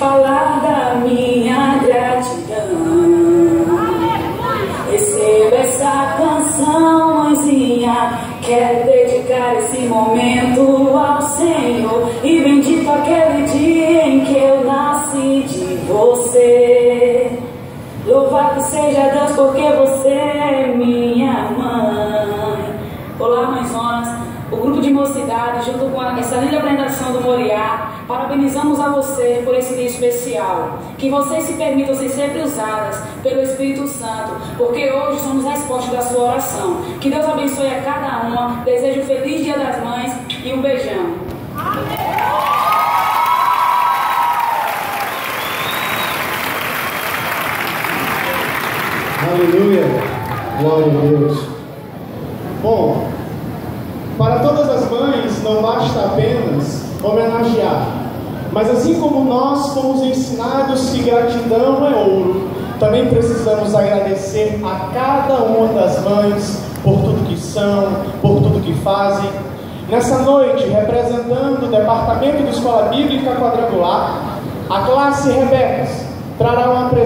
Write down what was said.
falar da minha gratidão. Receba essa canção, mãezinha. Quero dedicar esse momento ao Senhor. E bendito aquele dia em que eu nasci de você. Louvado seja Deus porque você é minha mãe. Olá, mãezonas. O grupo de mocidade, junto com essa linda apresentação do Moriá, parabenizamos a você por esse dia especial. Que vocês se permitam ser sempre usadas pelo Espírito Santo, porque hoje somos resposta da sua oração. Que Deus abençoe a cada uma. Desejo um feliz Dia das Mães e um beijão. Aleluia, glória a Deus. Bom, para todas as mães não basta apenas homenagear, mas assim como nós fomos ensinados que gratidão é ouro, também precisamos agradecer a cada uma das mães por tudo que são, por tudo que fazem. Nessa noite, representando o Departamento de Escola Bíblica Quadrangular, a classe Rebecas trará uma apresentação